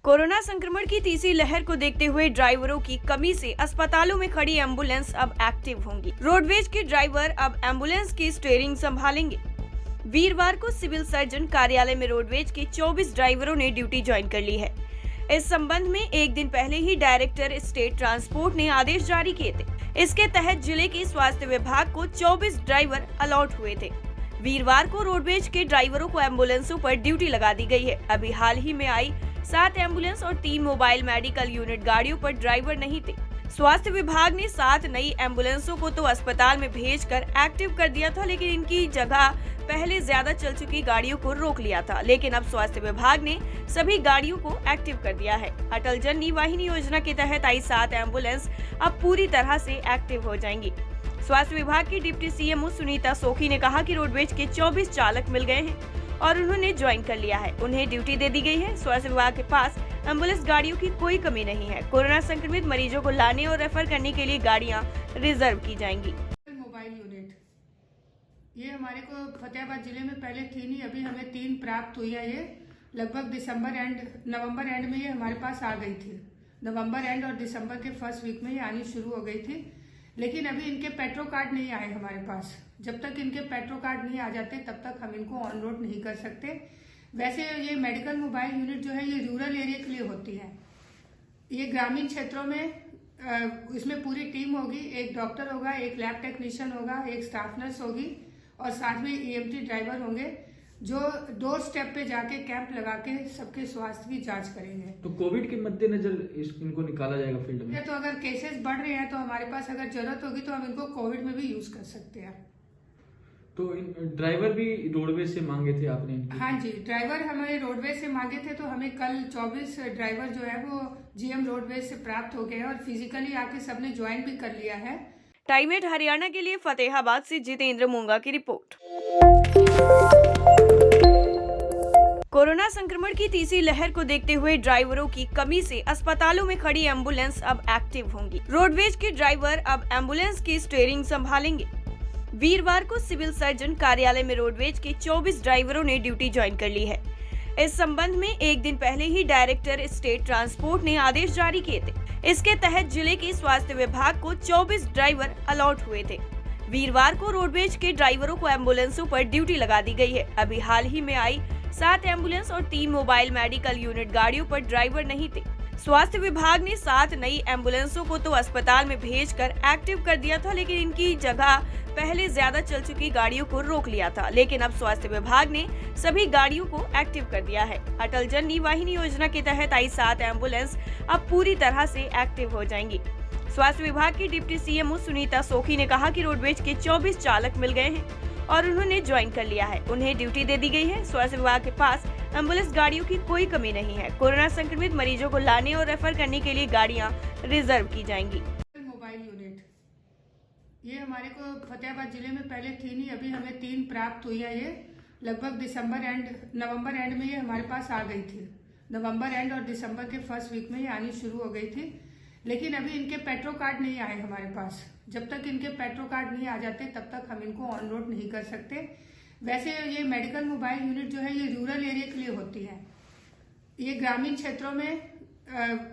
Corona संक्रमण की तीसरी लहर को देखते हुए ड्राइवरों की कमी से अस्पतालों में खड़ी एम्बुलेंस अब एक्टिव होंगी। रोडवेज के ड्राइवर अब एम्बुलेंस की स्टीयरिंग संभालेंगे। वीरवार को सिविल सर्जन कार्यालय में रोडवेज के 24 ड्राइवरों ने ड्यूटी ज्वाइन कर ली है। इस संबंध में एक दिन पहले ही डायरेक्टर स्टेट ट्रांसपोर्ट ने आदेश जारी किए थे। इसके तहत जिले के स्वास्थ्य विभाग को 24 ड्राइवर अलॉट हुए थे। वीरवार को रोडवेज के ड्राइवरों को एम्बुलेंसों पर ड्यूटी लगा दी गई है। अभी हाल ही में आई 7 एम्बुलेंस और 3 मोबाइल मेडिकल यूनिट गाड़ियों पर ड्राइवर नहीं थे। स्वास्थ्य विभाग ने 7 नई एम्बुलेंसों को तो अस्पताल में भेजकर एक्टिव कर दिया था, लेकिन इनकी जगह पहले ज्यादा चल चुकी गाड़ियों को रोक लिया था। लेकिन अब स्वास्थ्य विभाग ने सभी गाड़ियों को एक्टिव कर दिया है। अटल जन वाहिनी योजना के तहत आई 7 एम्बुलेंस अब पूरी तरह से एक्टिव हो जाएंगी। स्वास्थ्य विभाग की डिप्टी सीएमओ सुनीता सोखी ने कहा कि रोडवेज के 24 चालक मिल गए हैं और उन्होंने ज्वाइन कर लिया है। उन्हें ड्यूटी दे दी गई है। स्वास्थ्य विभाग के पास एम्बुलेंस गाड़ियों की कोई कमी नहीं है। कोरोना संक्रमित मरीजों को लाने और रेफर करने के लिए गाड़ियां रिजर्व की जाएंगी। मोबाइल यूनिट ये हमारे को फतेहाबाद जिले में पहले थी नहीं, अभी हमें 3 प्राप्त हुई है। ये लगभग नवंबर एंड में ये हमारे पास आ गई थी। नवंबर एंड और दिसंबर के फर्स्ट वीक में ये आनी शुरू हो गई थी, लेकिन अभी इनके पेट्रो कार्ड नहीं आए हमारे पास। जब तक इनके पेट्रो कार्ड नहीं आ जाते तब तक हम इनको ऑन रोड नहीं कर सकते। वैसे ये मेडिकल मोबाइल यूनिट जो है ये रूरल एरिया के लिए होती है। ये ग्रामीण क्षेत्रों में इसमें पूरी टीम होगी। एक डॉक्टर होगा, एक लैब टेक्नीशियन होगा, एक स्टाफ नर्स होगी और साथ में ईएमटी ड्राइवर होंगे जो डोर स्टेप पे जाके कैंप लगा के सबके स्वास्थ्य की जांच करेंगे। तो कोविड के मद्देनजर इनको निकाला जाएगा फील्ड में? तो अगर केसेस बढ़ रहे हैं तो हमारे पास अगर जरूरत होगी तो हम इनको कोविड में भी यूज कर सकते हैं। तो ड्राइवर भी रोडवेज से मांगे थे आपने इनकी? हाँ जी, ड्राइवर हमें रोडवेज से मांगे थे, तो हमें कल 24 ड्राइवर जो है वो जीएम रोडवेज से प्राप्त हो गए हैं और फिजिकली आके सबने ज्वाइन भी कर लिया है। टाइम 8 हरियाणा के लिए फतेहाबाद से जितेंद्र मूंगा की रिपोर्ट। कोरोना संक्रमण की तीसरी लहर को देखते हुए ड्राइवरों की कमी से अस्पतालों में खड़ी एम्बुलेंस अब एक्टिव होंगी। रोडवेज के ड्राइवर अब एम्बुलेंस की स्टीयरिंग संभालेंगे। वीरवार को सिविल सर्जन कार्यालय में रोडवेज के 24 ड्राइवरों ने ड्यूटी ज्वाइन कर ली है। इस संबंध में एक दिन पहले ही डायरेक्टर स्टेट ट्रांसपोर्ट ने आदेश जारी किए थे। इसके तहत जिले के स्वास्थ्य विभाग को 24 ड्राइवर अलॉट हुए थे। वीरवार को रोडवेज के ड्राइवरों को एम्बुलेंसों पर ड्यूटी लगा दी गई है। अभी हाल ही में आई 7 एम्बुलेंस और 3 मोबाइल मेडिकल यूनिट गाड़ियों पर ड्राइवर नहीं थे। स्वास्थ्य विभाग ने 7 नई एम्बुलेंसों को तो अस्पताल में भेजकर एक्टिव कर दिया था, लेकिन इनकी जगह पहले ज्यादा चल चुकी गाड़ियों को रोक लिया था। लेकिन अब स्वास्थ्य विभाग ने सभी गाड़ियों को एक्टिव कर दिया है। अटल जन वाहिनी योजना के तहत आई 7 एम्बुलेंस अब पूरी तरह से एक्टिव हो जाएंगी। स्वास्थ्य विभाग की डिप्टी सीएमओ सुनीता सोखी ने कहा कि रोडवेज के 24 चालक मिल गए हैं और उन्होंने ज्वाइन कर लिया है। उन्हें ड्यूटी दे दी गई है। स्वास्थ्य विभाग के पास एम्बुलेंस गाड़ियों की कोई कमी नहीं है। कोरोना संक्रमित मरीजों को लाने और रेफर करने के लिए गाड़ियां रिजर्व की जाएंगी। मोबाइल यूनिट ये हमारे को फतेहाबाद जिले में पहले थी नहीं, अभी हमें 3 प्राप्त हुई है। ये लगभग नवंबर एंड में ये हमारे पास आ गई थी। नवंबर एंड और दिसंबर के फर्स्ट वीक में ये आनी शुरू हो गई थी, लेकिन अभी इनके पेट्रो कार्ड नहीं आए हमारे पास। जब तक इनके पेट्रो कार्ड नहीं आ जाते तब तक हम इनको ऑन रोड नहीं कर सकते। वैसे ये मेडिकल मोबाइल यूनिट जो है ये रूरल एरिया के लिए होती है। ये ग्रामीण क्षेत्रों में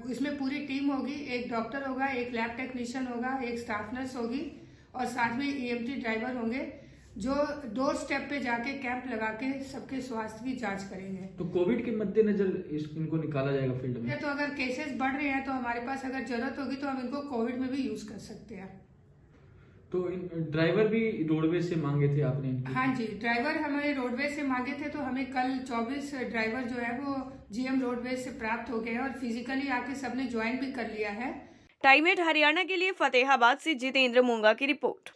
इसमें पूरी टीम होगी। एक डॉक्टर होगा, एक लैब टेक्नीशियन होगा, एक स्टाफ नर्स होगी और साथ में ईएमटी ड्राइवर होंगे जो डोर स्टेप पे जाके कैंप लगा के सबके स्वास्थ्य की जांच करेंगे। तो कोविड के मद्देनजर इनको निकाला जाएगा फील्ड में? तो अगर केसेस बढ़ रहे हैं तो हमारे पास अगर जरूरत होगी तो हम इनको कोविड में भी यूज कर सकते हैं। तो ड्राइवर भी रोडवेज से मांगे थे आपने इनकी? हाँ जी, ड्राइवर हमें रोडवेज से मांगे थे, तो हमें कल 24 ड्राइवर जो है वो जीएम रोडवेज से प्राप्त हो गए हैं और फिजिकली आके सबने ज्वाइन भी कर लिया है। टाइम 8 हरियाणा के लिए फतेहाबाद से जितेंद्र मूंगा की रिपोर्ट।